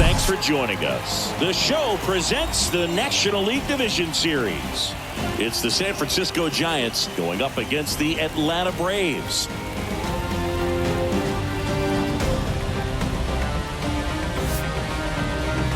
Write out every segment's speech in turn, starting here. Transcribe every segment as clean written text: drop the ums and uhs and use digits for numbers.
thanks for joining us. The show presents the National League Division Series. It's the San Francisco Giants going up against the Atlanta Braves.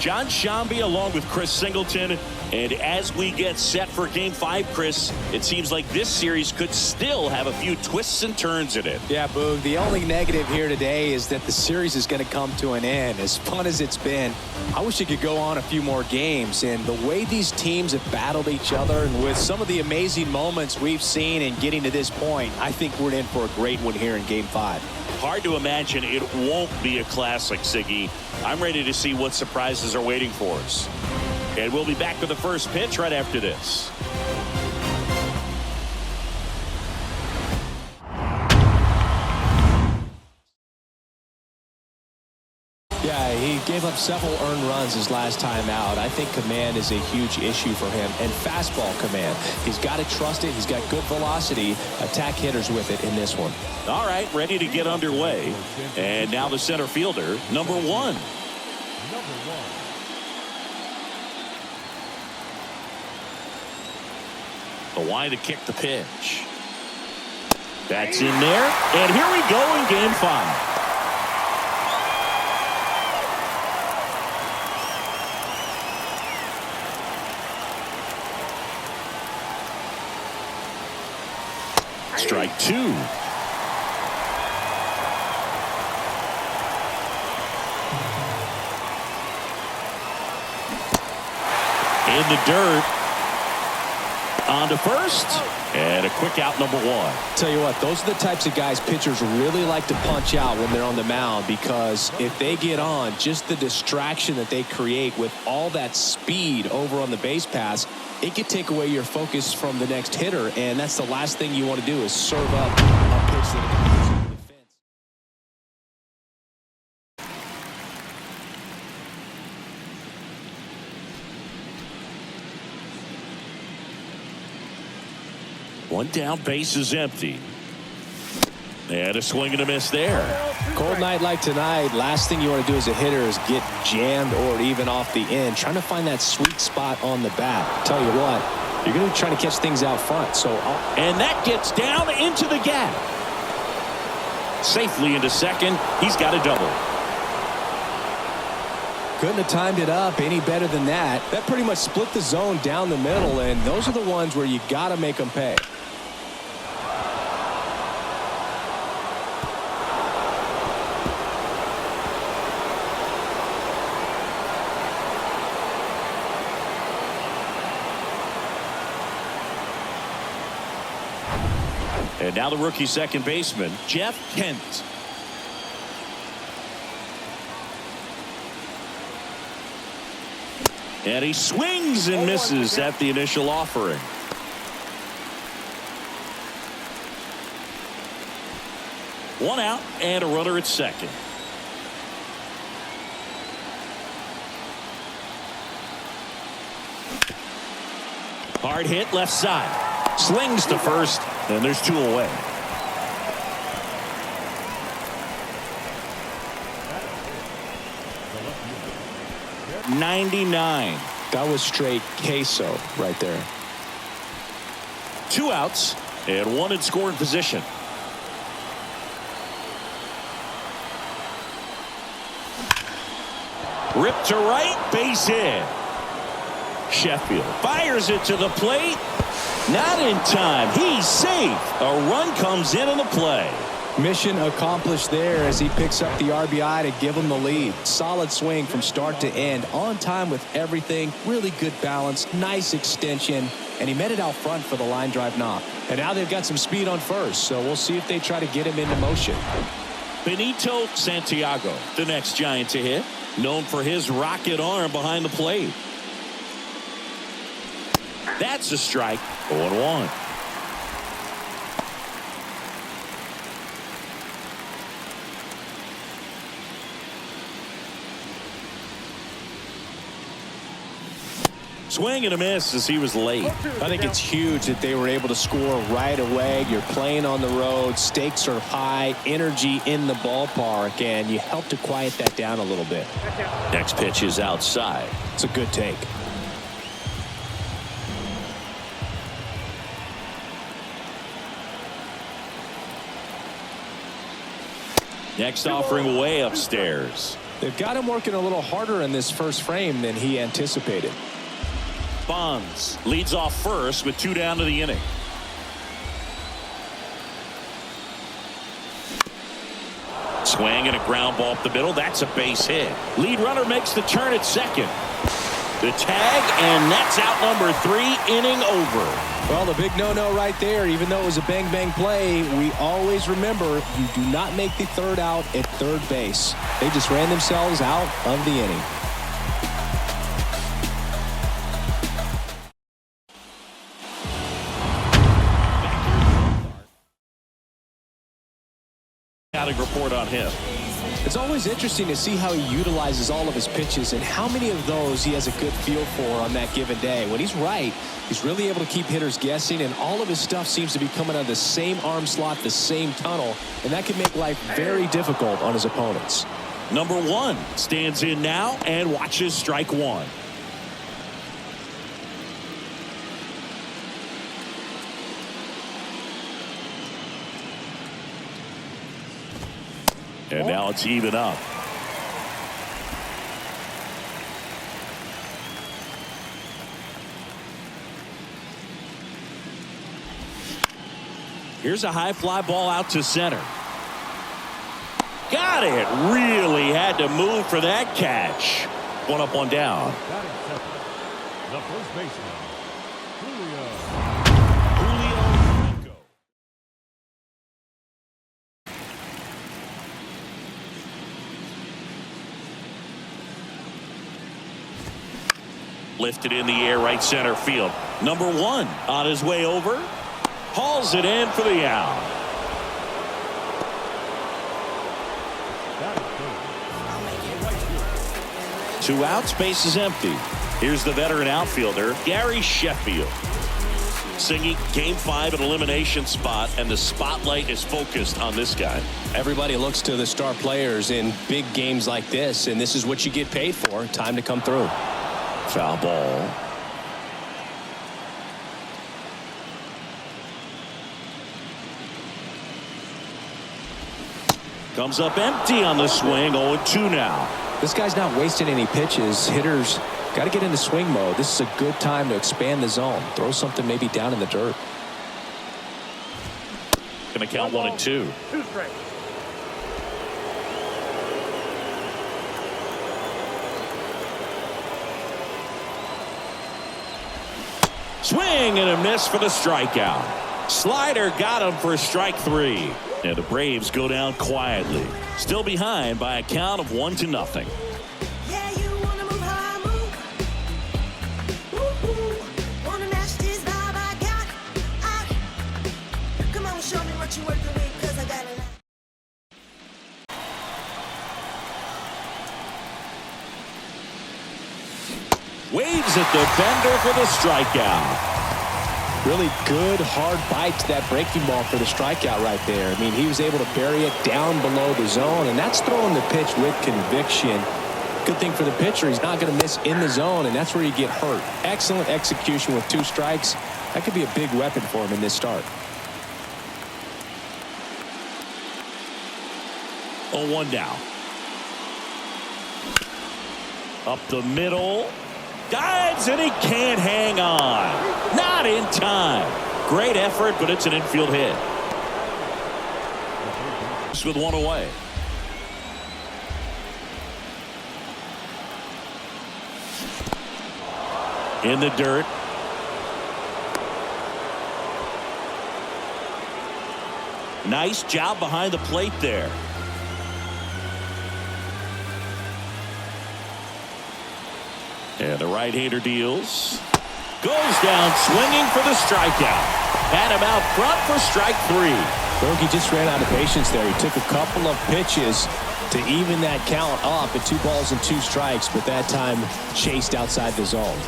John Shambi along with Chris Singleton. And as we get set for Game 5, Chris, it seems like this series could still have a few twists and turns in it. Yeah, Boog, the only negative here today is that the series is going to come to an end. As fun as it's been, I wish it could go on a few more games. And the way these teams have battled each other and with some of the amazing moments we've seen in getting to this point, I think we're in for a great one here in Game 5. Hard to imagine it won't be a classic, Siggy. I'm ready to see what surprises are waiting for us. And we'll be back with the first pitch right after this. Yeah, he gave up several earned runs his last time out. I think command is a huge issue for him, and fastball command. He's got to trust it. He's got good velocity. Attack hitters with it in this one. All right, ready to get underway. And now the center fielder, number one. The line to kick the pitch. That's in there. And here we go in Game 5. Strike two. In the dirt. On to first, and a quick out, number one. Tell you what, those are the types of guys pitchers really like to punch out when they're on the mound, because if they get on, just the distraction that they create with all that speed over on the base pass, it could take away your focus from the next hitter, and that's the last thing you want to do is serve up a pitch that One down, base is empty. And a swing and a miss there. Cold night like tonight, last thing you want to do as a hitter is get jammed or even off the end. Trying to find that sweet spot on the bat. Tell you what, you're going to be trying to catch things out front. And that gets down into the gap. Safely into second. He's got a double. Couldn't have timed it up any better than that. That pretty much split the zone down the middle, and those are the ones where you got to make them pay. And now the rookie second baseman, Jeff Kent. And he swings and misses at the initial offering. One out and a runner at second. Hard hit left side. Slings to first, and there's two away. .99. That was straight queso right there. Two outs and one in scoring position. Ripped to right, base hit. Sheffield fires it to the plate. Not in time. He's safe. A run comes in on the play. Mission accomplished there as he picks up the RBI to give him the lead. Solid swing from start to end. On time with everything. Really good balance. Nice extension. And he met it out front for the line drive knock. And now they've got some speed on first. So we'll see if they try to get him into motion. Benito Santiago, the next Giant to hit. Known for his rocket arm behind the plate. That's a strike. 0-1. Swing and a miss as he was late. I think it's huge that they were able to score right away. You're playing on the road. Stakes are high. Energy in the ballpark. And you help to quiet that down a little bit. Next pitch is outside. It's a good take. Next offering way upstairs. They've got him working a little harder in this first frame than he anticipated. Bonds leads off first with 2 down to the inning. Swing and a ground ball up the middle. That's a base hit. Lead runner makes the turn at second. The tag, and that's out number 3, inning over. Well, the big no-no right there, even though it was a bang-bang play, we always remember you do not make the third out at third base. They just ran themselves out of the inning. Report on him. It's always interesting to see how he utilizes all of his pitches and how many of those he has a good feel for on that given day. When he's right, he's really able to keep hitters guessing, and all of his stuff seems to be coming out of the same arm slot, the same tunnel, and that can make life very difficult on his opponents. Number 1 stands in now and watches strike 1. And now it's even up. Here's a high fly ball out to center. Got it. Really had to move for that catch. 1 up, 1 down. The first baseman, Julio. Lifted in the air, right center field. Number 1 on his way over. Hauls it in for the out. Two outs, base is empty. Here's the veteran outfielder, Gary Sheffield. Singing Game 5 an elimination spot, and the spotlight is focused on this guy. Everybody looks to the star players in big games like this, and this is what you get paid for. Time to come through. Foul ball. Comes up empty on the swing. 0-2 now. This guy's not wasting any pitches. Hitters got to get into swing mode. This is a good time to expand the zone. Throw something maybe down in the dirt. Gonna count 1-2. 2 strikes. Swing and a miss for the strikeout. Slider got him for strike 3. And the Braves go down quietly. Still behind by a count of 1-0. Yeah, you wanna move how I move. Woo-hoo. Wanna match this vibe I got. Come on, show me what you working with, 'cause I got a lot. Waves at the bender for the strikeout. Really good, hard bite to that breaking ball for the strikeout right there. I mean, he was able to bury it down below the zone, and that's throwing the pitch with conviction. Good thing for the pitcher, he's not going to miss in the zone, and that's where you get hurt. Excellent execution with 2 strikes. That could be a big weapon for him in this start. 0-1 now. Up the middle. Dives, and he can't hang on. Not in time. Great effort, but it's an infield hit. Just with 1 away. In the dirt. Nice job behind the plate there. And the right-hander deals. Goes down swinging for the strikeout. Had him out front for strike 3. Bogey just ran out of patience there. He took a couple of pitches to even that count up at 2 balls and 2 strikes, but that time chased outside the zone.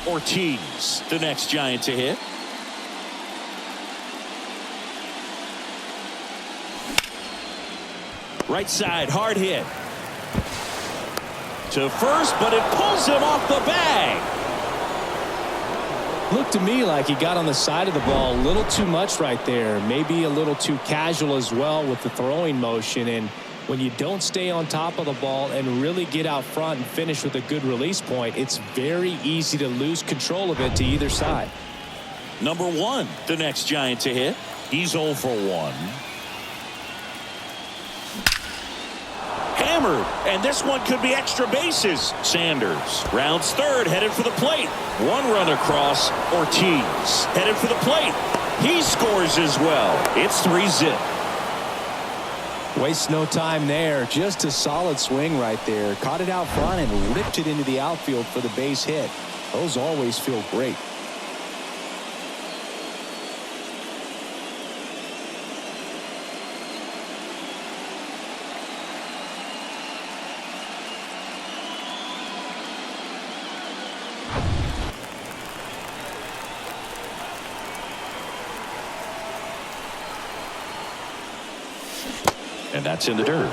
Ortiz, the next Giant to hit. Right side, hard hit. To first, but it pulls him off the bag. Looked to me like he got on the side of the ball a little too much right there. Maybe a little too casual as well with the throwing motion. And when you don't stay on top of the ball and really get out front and finish with a good release point, it's very easy to lose control of it to either side. Number 1, the next Giant to hit. He's 0 for 1. Hammered, and this one could be extra bases. Sanders rounds third, headed for the plate. One run across. Ortiz headed for the plate. He scores as well. It's 3-zip. Wastes no time there. Just a solid swing right there. Caught it out front and ripped it into the outfield for the base hit. Those always feel great. And that's in the dirt.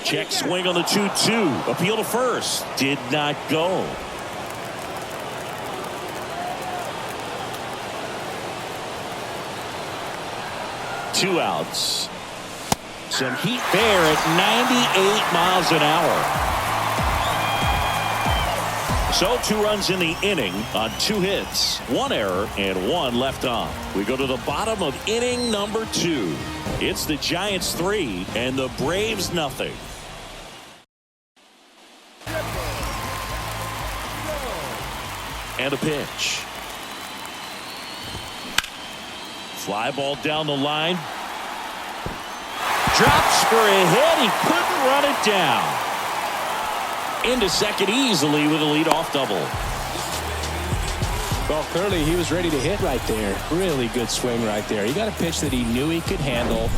Check swing on the 2-2. Appeal to first. Did not go. Two outs. Some heat there at 98 miles an hour. So 2 runs in the inning on 2 hits, 1 error, and 1 left on. We go to the bottom of inning number 2. It's the Giants 3 and the Braves nothing. And a pitch. Fly ball down the line. Drops for a hit. He couldn't run it down. Into second easily with a leadoff double. Well, clearly he was ready to hit right there. Really good swing right there. He got a pitch that he knew he could handle,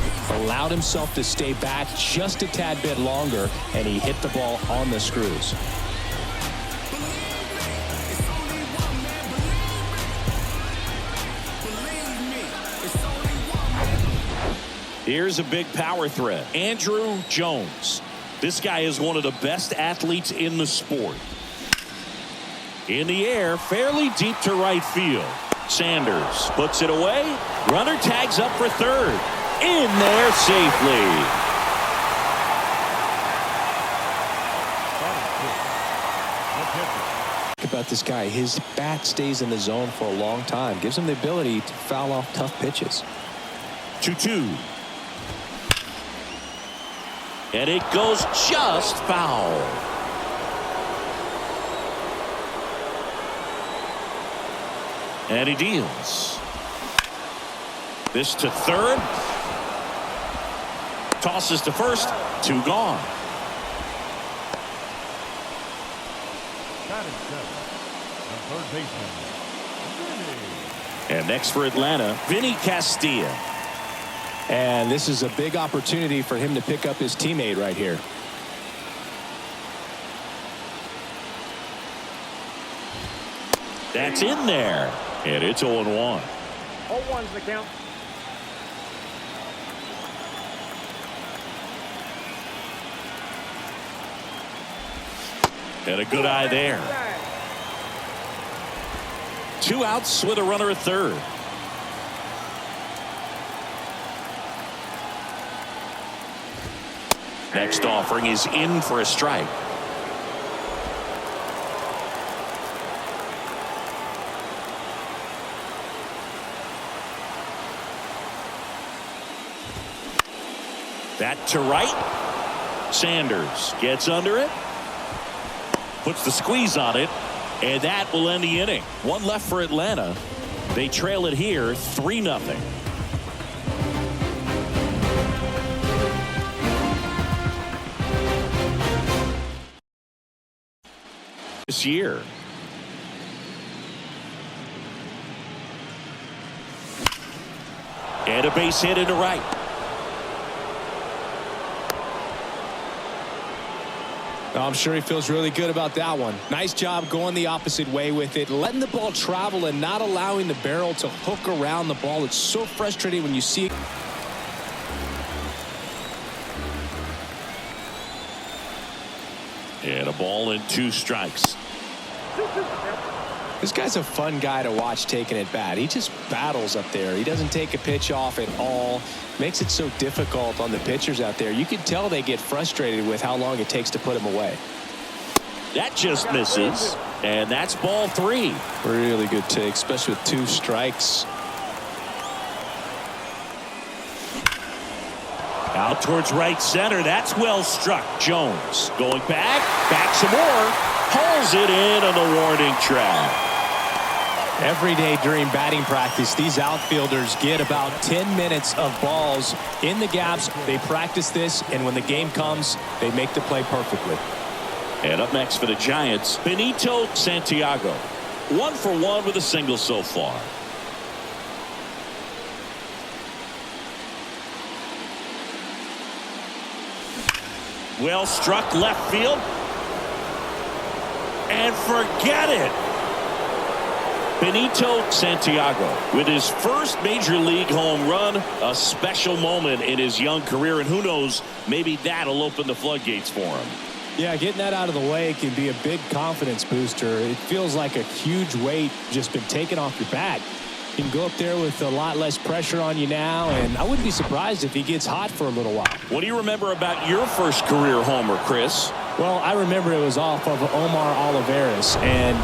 allowed himself to stay back just a tad bit longer, and he hit the ball on the screws. Here's a big power threat. Andrew Jones. This guy is one of the best athletes in the sport. In the air, fairly deep to right field. Sanders puts it away. Runner tags up for third. In there safely. Think about this guy. His bat stays in the zone for a long time. Gives him the ability to foul off tough pitches. 2-2. And it goes just foul. And he deals. This to third. Tosses to first. 2 gone. Batting 7. The third baseman. And next for Atlanta, Vinny Castilla. And this is a big opportunity for him to pick up his teammate right here. That's in there. And it's 0-1. 0-1's the count. And a good eye there. 2 outs with a runner at third. Next offering is in for a strike. That to right. Sanders gets under it. Puts the squeeze on it. And that will end the inning. 1 left for Atlanta. They trail it here 3-0. This year. And a base hit into right. I'm sure he feels really good about that one. Nice job going the opposite way with it, letting the ball travel and not allowing the barrel to hook around the ball. It's so frustrating when you see it. And a ball and 2 strikes. This guy's a fun guy to watch taking at bat. He just battles up there. He doesn't take a pitch off at all. Makes it so difficult on the pitchers out there. You can tell they get frustrated with how long it takes to put him away. That just misses. And that's ball 3. Really good take, especially with 2 strikes. Out towards right center. That's well struck. Jones going back some more. Pulls it in on the warning track. Every day during batting practice, these outfielders get about 10 minutes of balls in the gaps. They practice this, and when the game comes, they make the play perfectly. And up next for the Giants, Benito Santiago. 1 for 1 with a single so far. Well struck left field. And forget it. Benito Santiago with his first major league home run, a special moment in his young career, and who knows, maybe that'll open the floodgates for him. Yeah, getting that out of the way can be a big confidence booster. It feels like a huge weight just been taken off your back. You can go up there with a lot less pressure on you now, and I wouldn't be surprised if he gets hot for a little while. What do you remember about your first career homer, Chris? Well, I remember it was off of Omar Olivares, and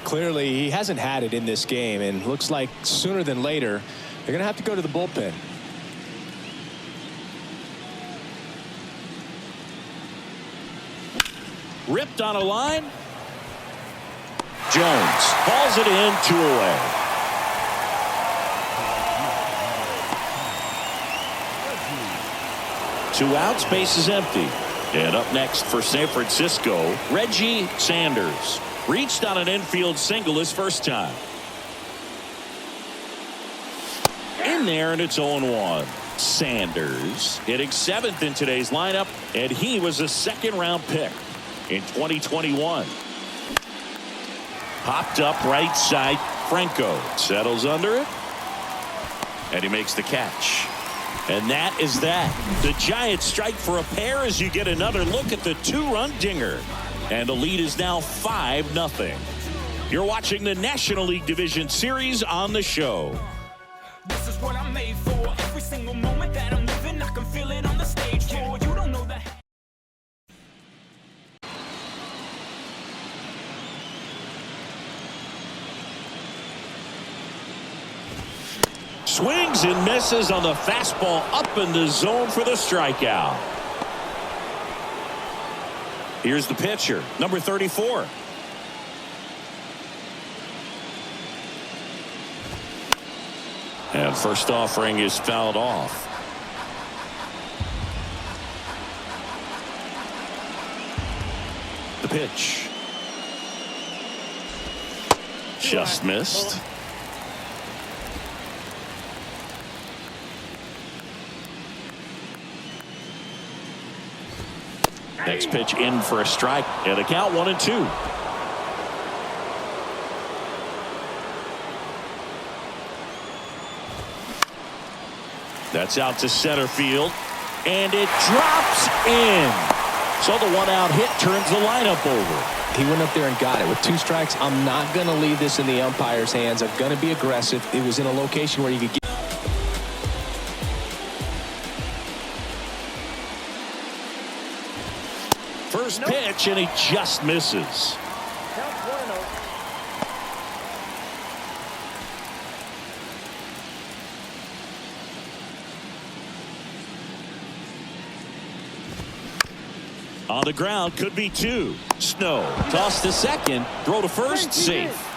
clearly he hasn't had it in this game, and looks like sooner than later they're going to have to go to the bullpen. Ripped on a line. Jones hauls it in, 2 away. Two outs, base is empty. And up next for San Francisco, Reggie Sanders. Reached on an infield single his first time. In there, and it's 0-1. Sanders hitting 7th in today's lineup, and he was a 2nd-round pick in 2021. Popped up right side. Franco settles under it, and he makes the catch. And that is that. The Giants strike for a pair as you get another look at the 2-run dinger. And the lead is now 5-0. You're watching the National League Division Series on the show. This is what I'm made for. Every single moment that I'm living, I can feel it on the stage floor. You don't know that. Swings and misses on the fastball up in the zone for the strikeout. Here's the pitcher, number 34. And first offering is fouled off. The pitch. Just missed. Next pitch in for a strike, and the count 1-2. That's out to center field, and it drops in. So the 1-out hit turns the lineup over. He went up there and got it with 2 strikes. I'm not going to leave this in the umpire's hands. I'm going to be aggressive. It was in a location where you could get. First pitch, and he just misses. On the ground, could be 2. Snow toss to second, throw to first, safe.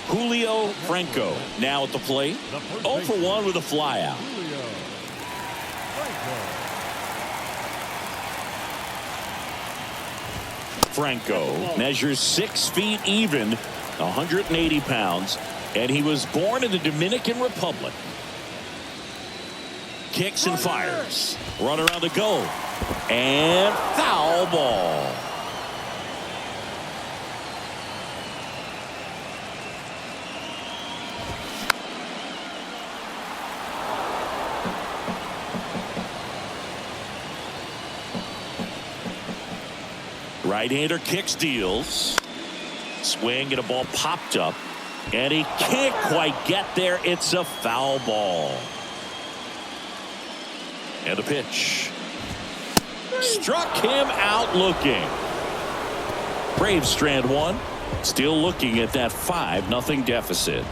Julio Franco now at the plate. 0 for 1 with a flyout. Franco measures 6 feet even, 180 pounds, and he was born in the Dominican Republic. Kicks and fires. Run around the goal. And foul ball. Right-hander kicks, deals. Swing and a ball popped up. And he can't quite get there. It's a foul ball. And the pitch. Struck him out looking. Braves strand one. Still looking at that 5-0 deficit.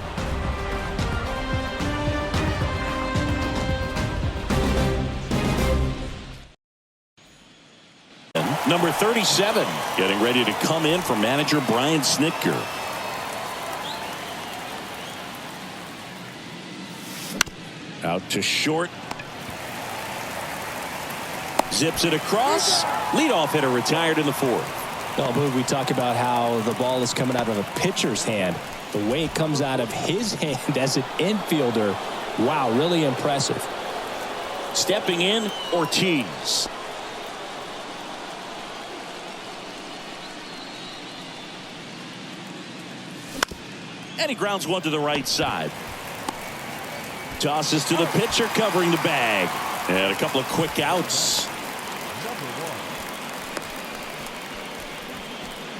Number 37 getting ready to come in for manager Brian Snitker. Out to short. Zips it across. Leadoff hitter retired in the 4th. Well, Boog, we talk about how the ball is coming out of a pitcher's hand. The way it comes out of his hand as an infielder, wow, really impressive. Stepping in, Ortiz. And he grounds one to the right side. Tosses to the pitcher, covering the bag. And a couple of quick outs.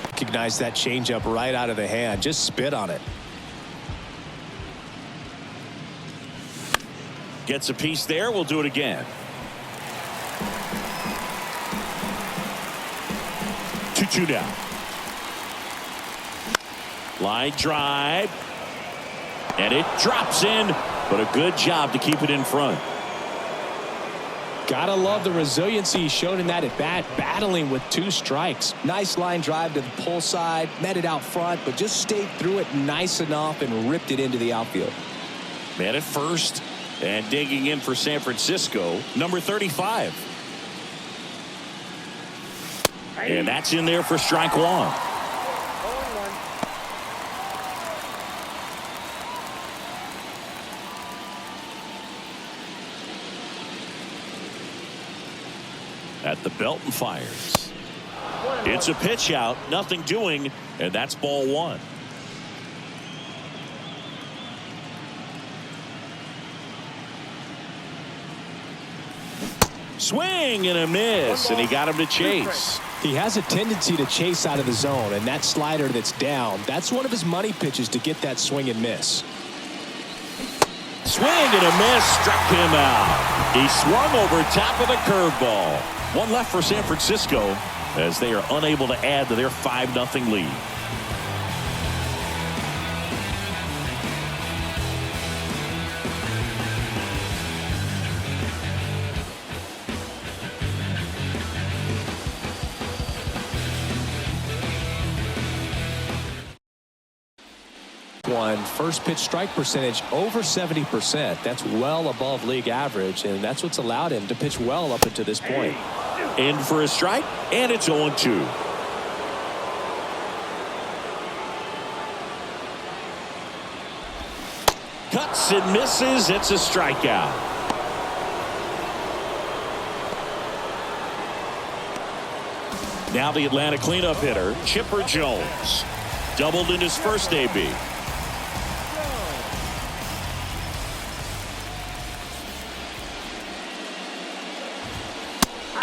Recognize that changeup right out of the hand. Just spit on it. Gets a piece there. We'll do it again. 2-2 down. Line drive. And it drops in. But a good job to keep it in front. Gotta love the resiliency he showed in that at bat, battling with 2 strikes. Nice line drive to the pull side, met it out front, but just stayed through it nice enough and ripped it into the outfield. Man at first, and digging in for San Francisco, number 35. And that's in there for strike one. At the belt and fires. It's a pitch out, nothing doing, and that's ball 1. Swing and a miss, and he got him to chase. He has a tendency to chase out of the zone, and that slider that's down, that's one of his money pitches to get that swing and miss. Swing and a miss, struck him out. He swung over top of the curveball. One left for San Francisco as they are unable to add to their 5-0 lead. First pitch strike percentage over 70%. That's well above league average, and that's what's allowed him to pitch well up until this point. In for a strike, and it's 0-2. Cuts and misses. It's a strikeout. Now the Atlanta cleanup hitter, Chipper Jones. Doubled in his first AB.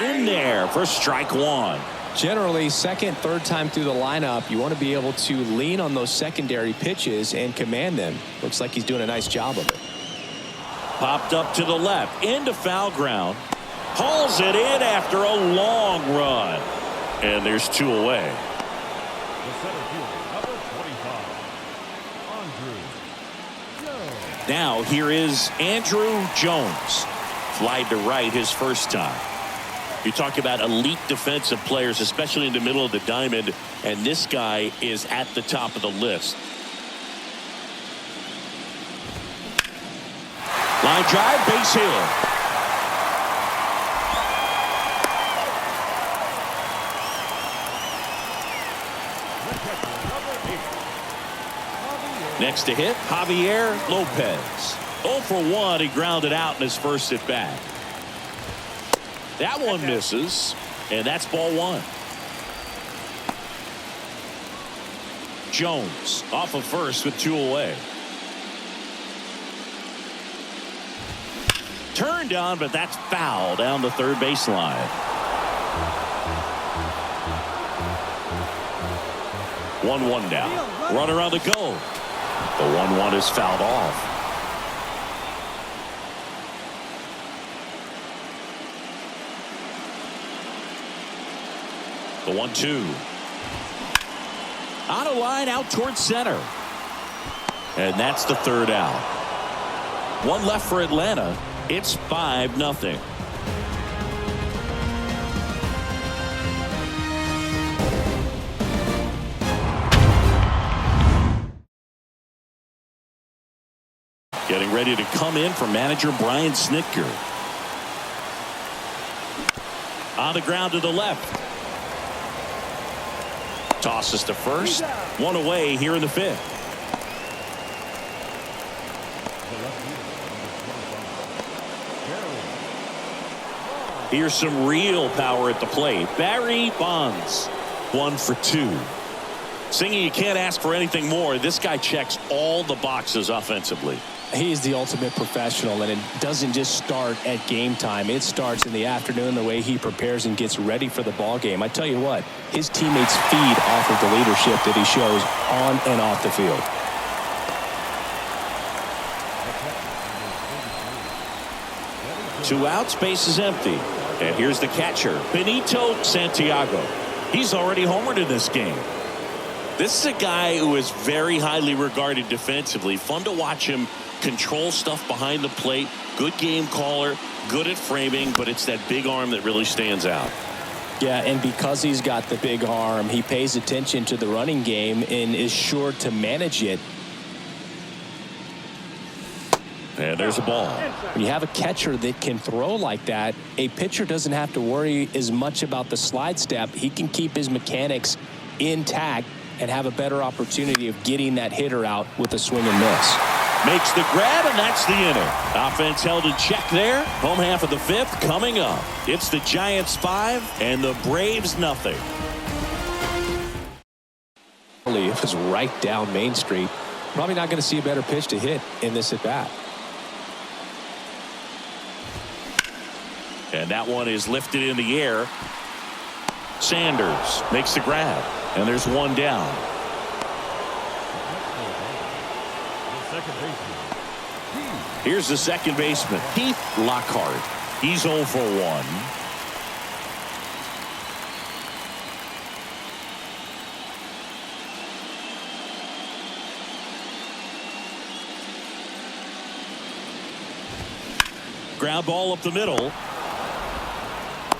In there for strike one. Generally, second, third time through the lineup, you want to be able to lean on those secondary pitches and command them. Looks like he's doing a nice job of it. Popped up to the left, into foul ground. Hauls it in after a long run. And there's 2 away. The center fielder, number 25, Andrew. Now here is Andrew Jones. Flied to right his first time. You talk about elite defensive players, especially in the middle of the diamond, and this guy is at the top of the list. Line drive, base hit. Next to hit, Javier Lopez. 0 for 1. He grounded out in his first at bat. That one misses, and that's ball 1. Jones off of first with 2 away. Turned on, but that's foul down the third baseline. 1-1 now. Runner on the go. The 1-1 is fouled off. The 1-2. On a line out towards center. And that's the third out. One left for Atlanta. It's 5-0. Getting ready to come in for manager Brian Snitker. On the ground to the left. Tosses to first. 1 away here in the 5th. Here's some real power at the plate. Barry Bonds, 1 for 2. Singing, you can't ask for anything more. This guy checks all the boxes offensively. He's the ultimate professional, and it doesn't just start at game time. It starts in the afternoon, the way he prepares and gets ready for the ball game. I tell you what, his teammates feed off of the leadership that he shows on and off the field. Two outs, base is empty. And here's the catcher, Benito Santiago. He's already homered in this game. This is a guy who is very highly regarded defensively. Fun to watch him control stuff behind the plate. Good game caller, good at framing, but it's that big arm that really stands out. Yeah, and because he's got the big arm, he pays attention to the running game and is sure to manage it. And there's a ball. When you have a catcher that can throw like that, a pitcher doesn't have to worry as much about the slide step. He can keep his mechanics intact and have a better opportunity of getting that hitter out with a swing and miss. Makes the grab, and that's the inning. Offense held in check there. Home half of the 5th coming up. It's the Giants 5 and the Braves nothing. It was right down Main Street. Probably not going to see a better pitch to hit in this at bat. And that one is lifted in the air. Sanders makes the grab. And there's one down. Here's the second baseman, Keith Lockhart. He's 0 for 1. Ground ball up the middle.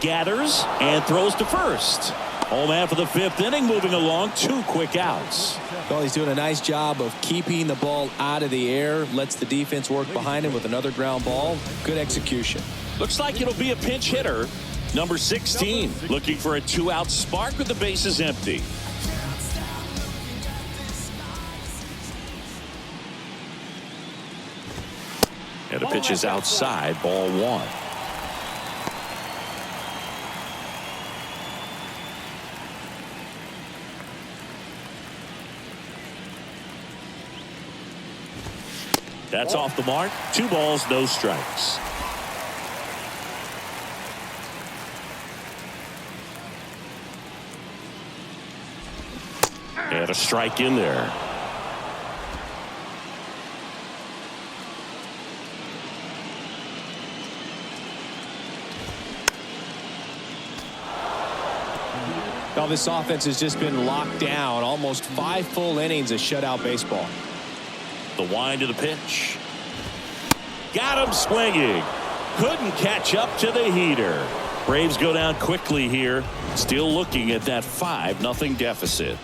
Gathers and throws to first. Home half of the 5th inning, moving along, 2 quick outs. Well, he's doing a nice job of keeping the ball out of the air. Lets the defense work behind him with another ground ball. Good execution. Looks like it'll be a pinch hitter. Number 16, looking for a 2-out spark with the bases empty. And the pitch is outside, ball 1. That's off the mark. 2 balls, no strikes. And a strike in there. Well, this offense has just been locked down. Almost 5 full innings of shutout baseball. The wind of the pitch. Got him swinging. Couldn't catch up to the heater. Braves go down quickly here. Still looking at that 5-0 deficit.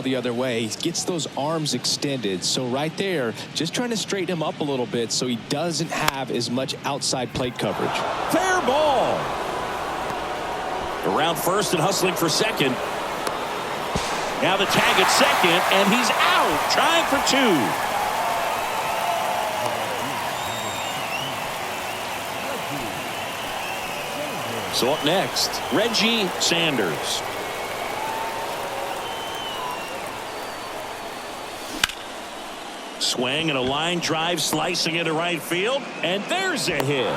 the other way. He gets those arms extended. So right there, just trying to straighten him up a little bit so he doesn't have as much outside plate coverage. Fair ball. Around first and hustling for second. Now the tag at second, and he's out, trying for two. So up next, Reggie Sanders. Swing and a line drive slicing into right field, and there's a hit.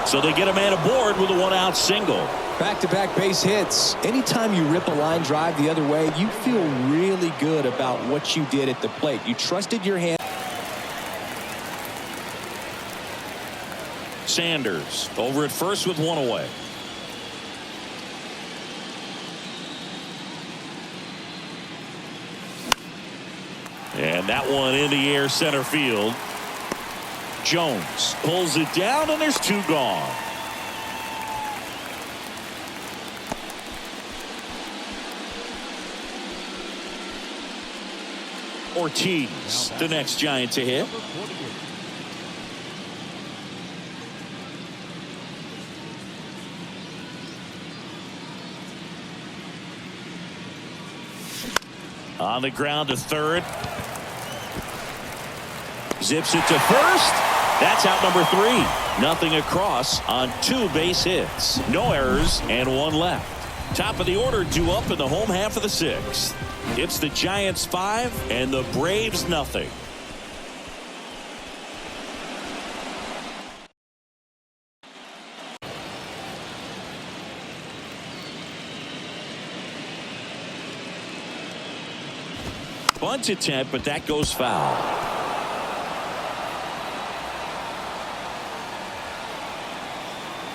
So they get a man aboard with a one-out single. Back-to-back base hits. Anytime you rip a line drive the other way, you feel really good about what you did at the plate. You trusted your hand. Sanders over at first with one away. And that one in the air center field. Jones pulls it down, and there's two gone. Ortiz, the next Giant to hit. On the ground to third. Zips it to first. That's out number 3. Nothing across on 2 base hits. No errors and 1 left. Top of the order, 2 up in the home half of the 6th. It's the Giants 5 and the Braves nothing. Bunt attempt, but that goes foul.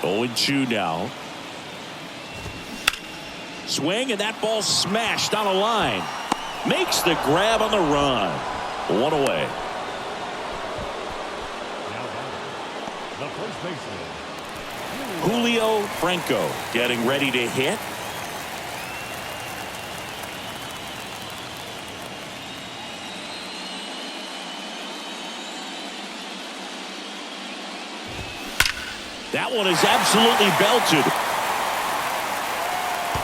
Oh, 0-2 now. Swing, and that ball smashed on a line. Makes the grab on the run. 1 away. The first baseman, Julio Franco getting ready to hit. That one is absolutely belted.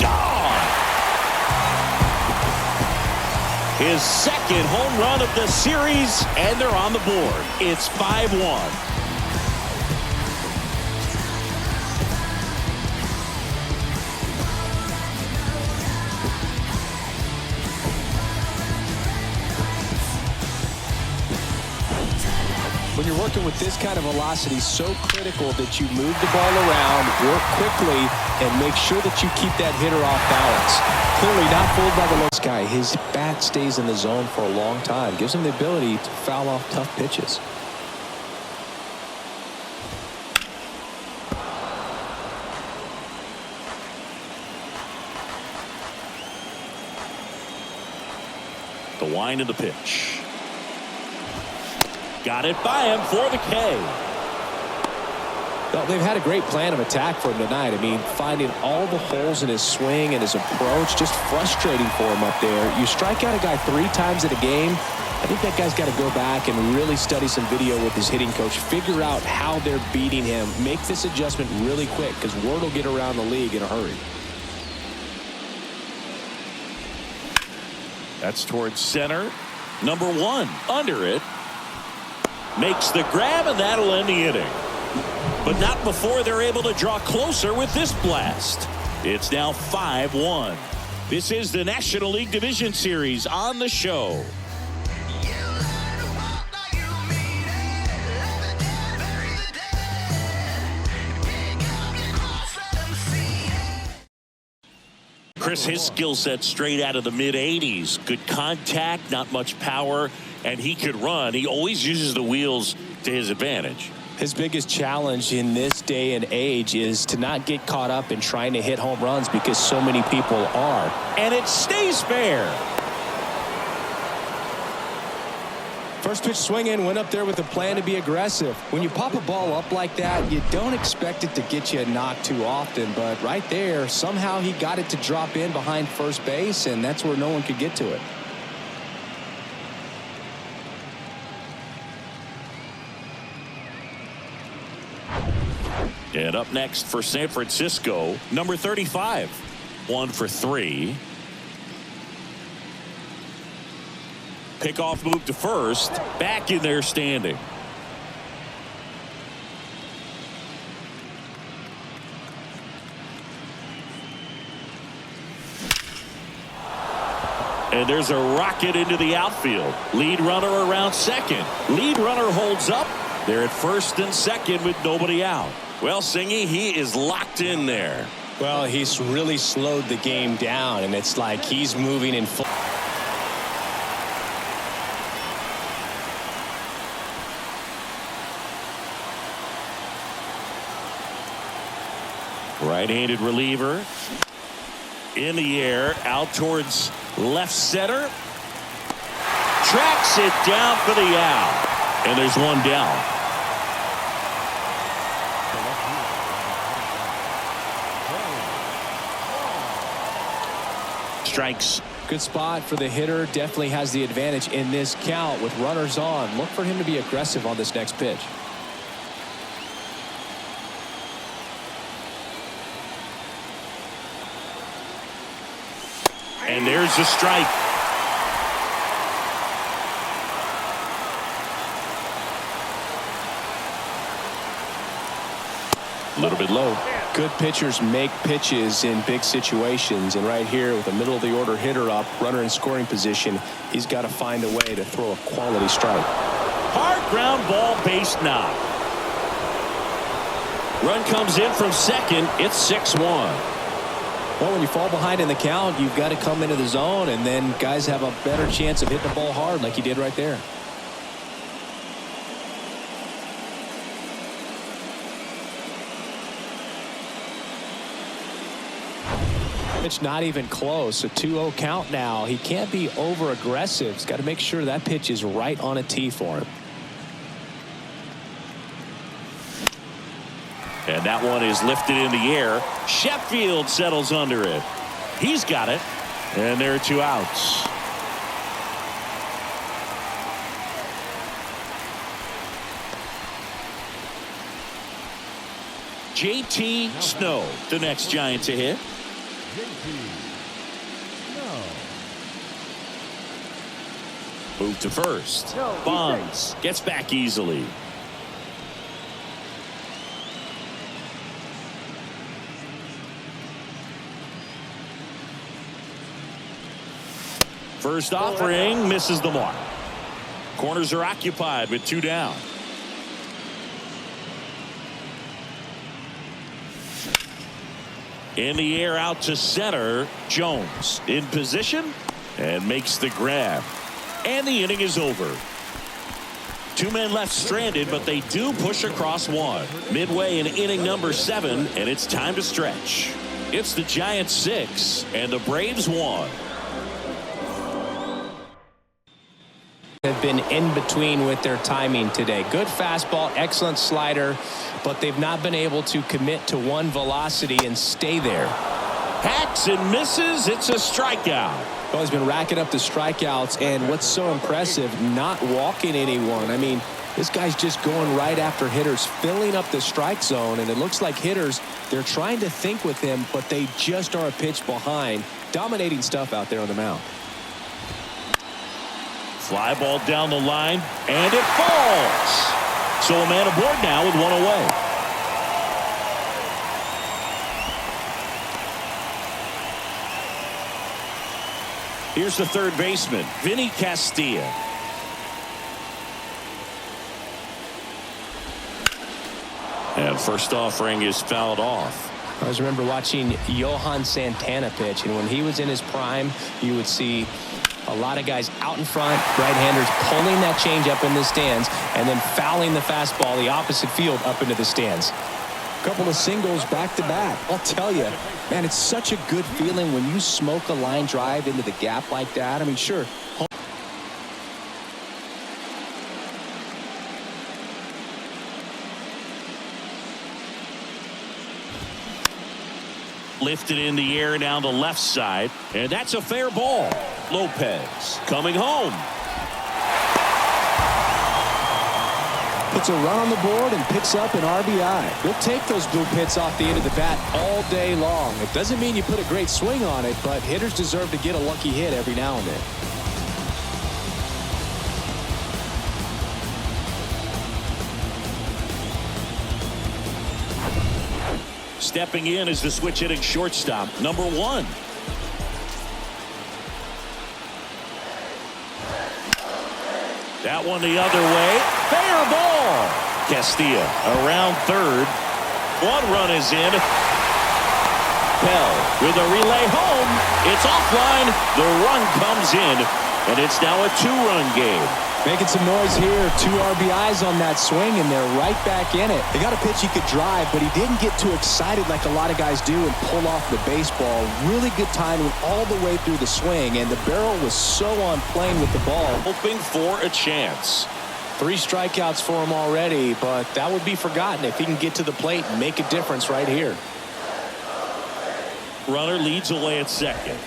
Gone. His second home run of the series, and they're on the board. It's 5-1. When you're working with this kind of velocity, so critical that you move the ball around, work quickly, and make sure that you keep that hitter off balance. Clearly not fooled by the next guy. His bat stays in the zone for a long time. Gives him the ability to foul off tough pitches. The wind of the pitch. Got it by him for the K. Well, they've had a great plan of attack for him tonight. I mean, finding all the holes in his swing and his approach, just frustrating for him up there. You strike out a guy 3 times in a game, I think that guy's got to go back and really study some video with his hitting coach, figure out how they're beating him, make this adjustment really quick, because word will get around the league in a hurry. That's towards center. Number 1 under it. Makes the grab, and that'll end the inning. But not before they're able to draw closer with this blast. It's now 5-1. This is the National League Division Series on the show. Chris, his skill set straight out of the mid-80s. Good contact, not much power, and he could run. He always uses the wheels to his advantage. His biggest challenge in this day and age is to not get caught up in trying to hit home runs because so many people are. And it stays fair. First pitch swinging, went up there with a plan to be aggressive. When you pop a ball up like that, you don't expect it to get you a knock too often, but right there, somehow he got it to drop in behind first base, and that's where no one could get to it. And up next for San Francisco, number 35. 1 for 3. Pickoff move to first. Back in there standing. And there's a rocket into the outfield. Lead runner around second. Lead runner holds up. They're at first and second with nobody out. Well, Singy, he is locked in there. Well, he's really slowed the game down, and it's like he's moving in full. Right-handed reliever. In the air, out towards left center. Tracks it down for the out. And there's one down. Strikes. Good spot for the hitter. Definitely has the advantage in this count with runners on. Look for him to be aggressive on this next pitch. And there's the strike. A little bit low. Good pitchers make pitches in big situations, and right here with a middle of the order hitter up, runner in scoring position, he's got to find a way to throw a quality strike. Hard ground ball, base knock. Run comes in from second. It's 6-1. Well, when you fall behind in the count, you've got to come into the zone, and then guys have a better chance of hitting the ball hard like he did right there. Pitch not even close. A 2-0 count now. He can't be over aggressive. He's got to make sure that pitch is right on a tee for him. And that one is lifted in the air. Sheffield settles under it. He's got it. And there are 2 outs. JT Snow, the next Giant to hit. Move to first. Bonds gets back easily. First offering misses the mark. Corners are occupied with 2 down. In the air out to center. Jones in position and makes the grab. And the inning is over. 2 men left stranded, but they do push across 1. Midway in inning number 7, and it's time to stretch. It's the Giants 6 and the Braves 1. Have been in between with their timing today. Good fastball, excellent slider, but they've not been able to commit to one velocity and stay there. Hacks and misses. It's a strikeout. Well, he's been racking up the strikeouts, and what's so impressive, not walking anyone. I mean, this guy's just going right after hitters, filling up the strike zone, and it looks like hitters, they're trying to think with him, but they just are a pitch behind. Dominating stuff out there on the mound. Fly ball down the line, and it falls. So a man aboard now with 1 away. Here's the third baseman, Vinny Castilla. And first offering is fouled off. I always remember watching Johan Santana pitch, and when he was in his prime, you would see a lot of guys out in front, right-handers pulling that change up in the stands and then fouling the fastball the opposite field up into the stands. A couple of singles back-to-back. I'll tell you, man, it's such a good feeling when you smoke a line drive into the gap like that. I mean, sure. Lifted in the air down the left side, and that's a fair ball. Lopez coming home. puts a run on the board and picks up an RBI. He'll take those blue pits off the end of the bat all day long. It doesn't mean you put a great swing on it, but hitters deserve to get a lucky hit every now and then. Stepping in is the switch hitting shortstop, number 1. That one the other way. Fair ball. Castilla around third. 1 run is in. Bell with a relay home. It's offline. The run comes in, and it's now a 2-run game. Making some noise here. 2 RBIs on that swing, and they're right back in it. They got a pitch he could drive, but he didn't get too excited like a lot of guys do and pull off the baseball. Really good timing all the way through the swing, and the barrel was so on plane with the ball. Hoping for a chance. 3 strikeouts for him already, but that would be forgotten if he can get to the plate and make a difference right here. Runner leads away at second,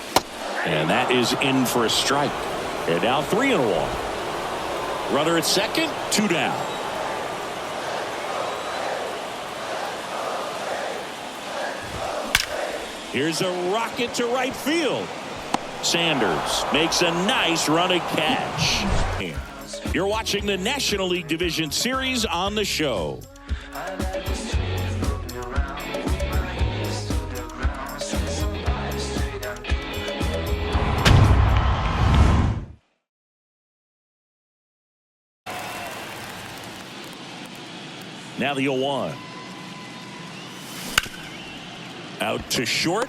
and that is in for a strike. And now 3-1. Runner at second, 2 down. Here's a rocket to right field. Sanders makes a nice running catch. You're watching the National League Division Series on the show. Now the 0-1. Out to short.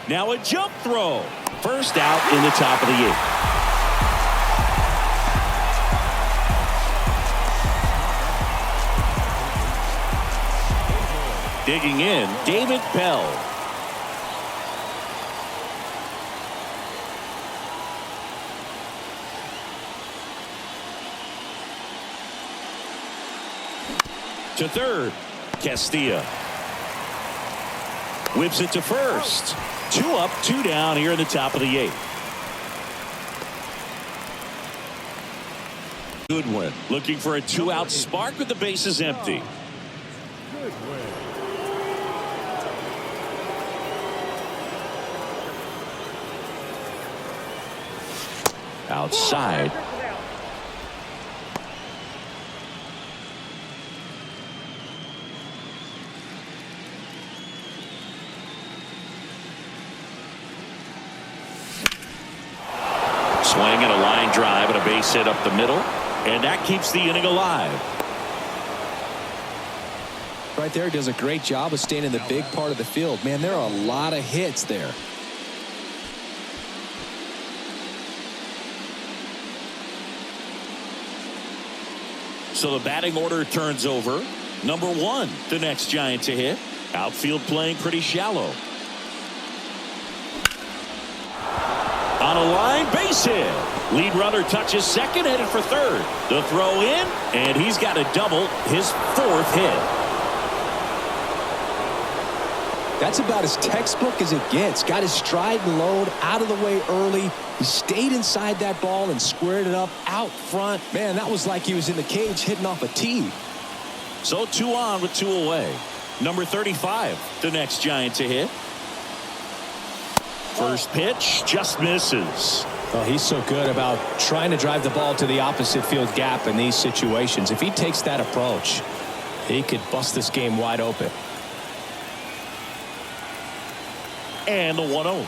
Now a jump throw. First out in the top of the 8th. Digging in, David Bell. To third, Castilla. Whips it to first. 2 up, 2 down here in the top of the 8th. Goodwin looking for a 2-out spark with the bases empty. Outside. Swing and a line drive and a base hit up the middle, and that keeps the inning alive. Right there, does a great job of staying in the big part of the field. Man, there are a lot of hits there. So the batting order turns over. Number 1, the next Giant to hit. Outfield playing pretty shallow. On a line, base hit. Lead runner touches second, headed for third. The throw in, and he's got a double, his 4th hit. That's about as textbook as it gets. Got his stride and load out of the way early. He stayed inside that ball and squared it up out front. Man, that was like he was in the cage hitting off a tee. So 2 on with 2 away. Number 35, the next Giant to hit. First pitch just misses. Well, he's so good about trying to drive the ball to the opposite field gap in these situations. If he takes that approach, he could bust this game wide open. And the 1-0.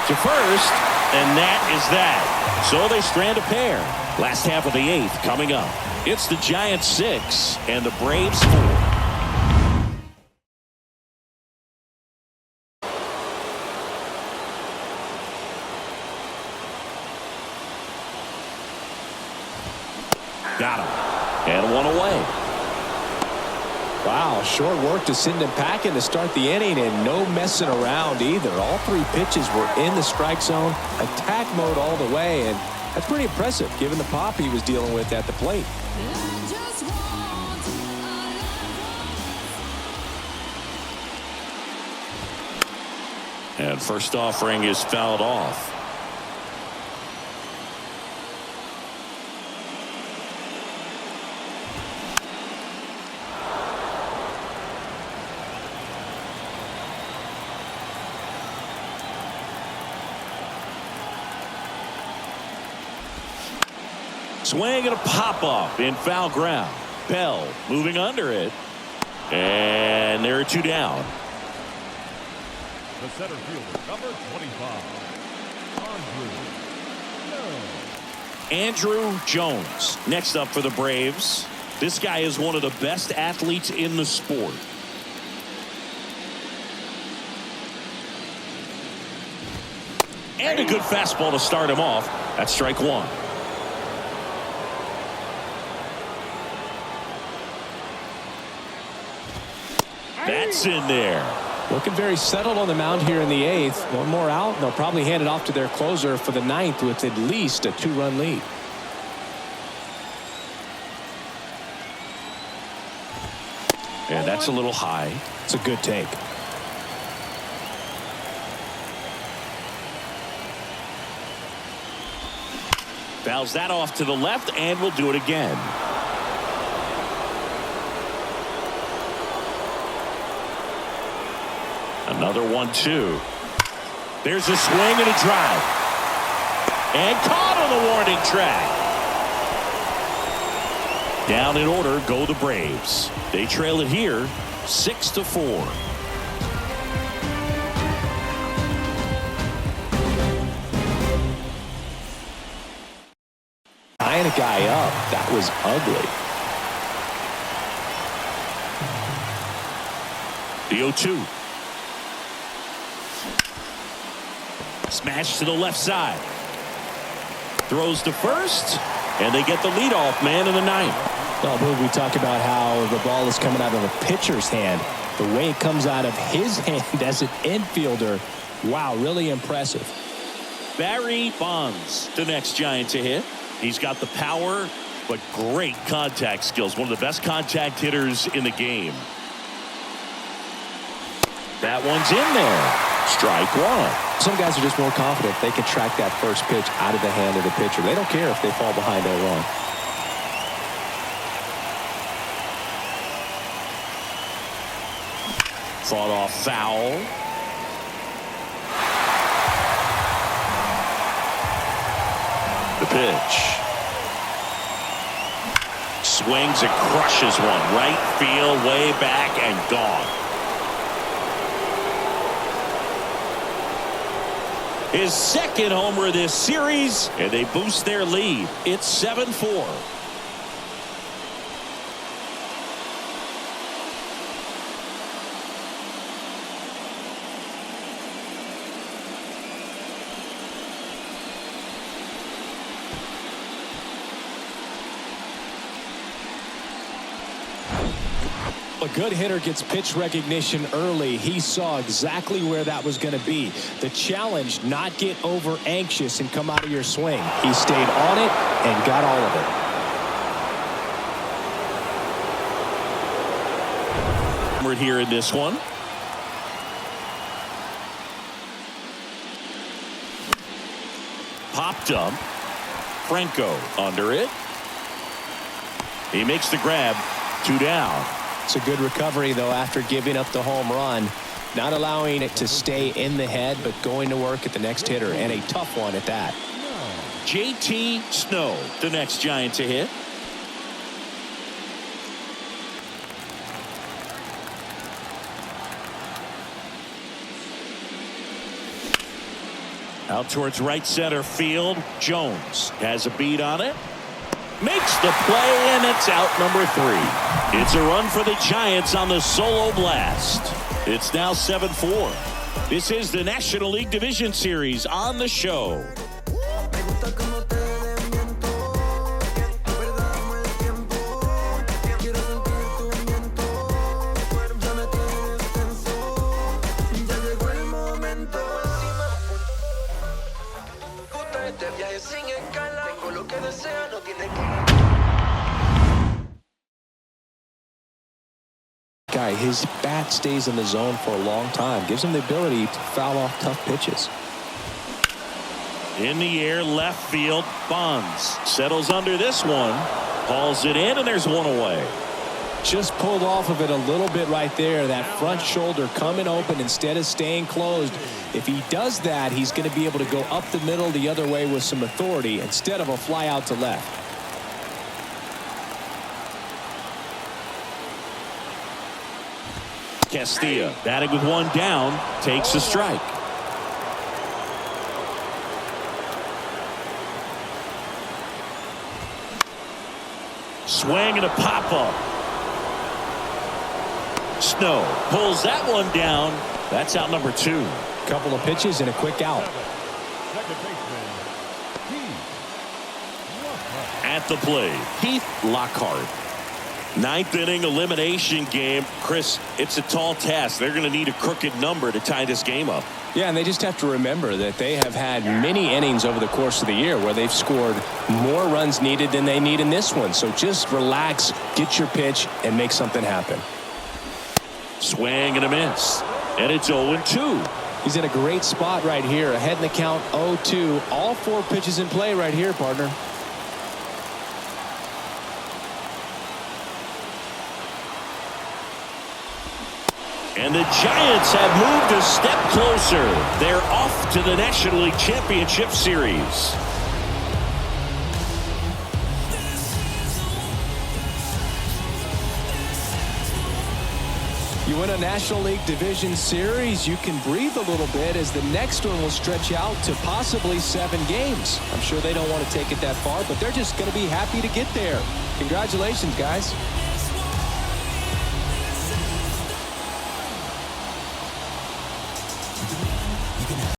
To first, and that is that. So they strand a pair. Last half of the 8th coming up. It's the Giants 6 and the Braves 4. Got him. And 1 away. Wow, short work to send him packing to start the inning, and no messing around either. All 3 pitches were in the strike zone, attack mode all the way, and that's pretty impressive given the pop he was dealing with at the plate. And first offering is fouled off. Swing and a pop-up in foul ground. Bell moving under it. And there are two down. The center fielder, number 25, Andrew Jones next up for the Braves. This guy is one of the best athletes in the sport. And a good fastball to start him off. That's strike one. That's in there. Looking very settled on the mound here in the 8th. One more out, and they'll probably hand it off to their closer for the 9th with at least a 2-run lead. And that's a little high. It's a good take. Fouls that off to the left, and we'll do it again. Another 1-2. There's a swing and a drive. And caught on the warning track. Down in order go the Braves. They trail it here 6-4. Tying a guy up. That was ugly. The 0-2. Smash to the left side. Throws to first. And they get the leadoff man in the 9th. Well, we talk about how the ball is coming out of a pitcher's hand. The way it comes out of his hand as an infielder. Wow, really impressive. Barry Bonds, the next Giant to hit. He's got the power, but great contact skills. One of the best contact hitters in the game. That one's in there. Strike one. Some guys are just more confident they can track that first pitch out of the hand of the pitcher. They don't care if they fall behind a run. Fought off foul. The pitch. Swings and crushes one. Right field, way back, and gone. His second homer this series, and they boost their lead. It's 7-4. A good hitter gets pitch recognition early. He saw exactly where that was going to be. The challenge, not get over anxious and come out of your swing. He stayed on it and got all of it. We're here in this one. Popped up. Franco under it. He makes the grab. 2 down. It's a good recovery, though, after giving up the home run. Not allowing it to stay in the head, but going to work at the next hitter, and a tough one at that. JT Snow, the next Giant to hit. Out towards right center field. Jones has a beat on it. Makes the play, and it's out number 3. It's a run for the Giants on the solo blast. It's now 7-4. This is the National League Division Series on the show. Guy, his bat stays in the zone for a long time. Gives him the ability to foul off tough pitches. In the air, left field. Bonds settles under this one. Hauls it in, and there's one away. Just pulled off of it a little bit right there. That front shoulder coming open instead of staying closed. If he does that, he's going to be able to go up the middle the other way with some authority instead of a fly out to left. Castilla batting with one down, takes a strike. Swing and a pop-up. Snow pulls that one down. That's out number 2. Couple of pitches and a quick out. Second baseman, Keith. At the plate, Keith Lockhart. 9th inning elimination game. Chris, it's a tall task. They're going to need a crooked number to tie this game up. Yeah, and they just have to remember that they have had many innings over the course of the year where they've scored more runs needed than they need in this one. So just relax, get your pitch, and make something happen. Swing and a miss. And it's 0-2. He's in a great spot right here. Ahead in the count, 0-2. All 4 pitches in play right here, partner. And the Giants have moved a step closer. They're off to the National League Championship Series. You win a National League Division Series, you can breathe a little bit as the next one will stretch out to possibly 7 games. I'm sure they don't want to take it that far, but they're just going to be happy to get there. Congratulations, guys.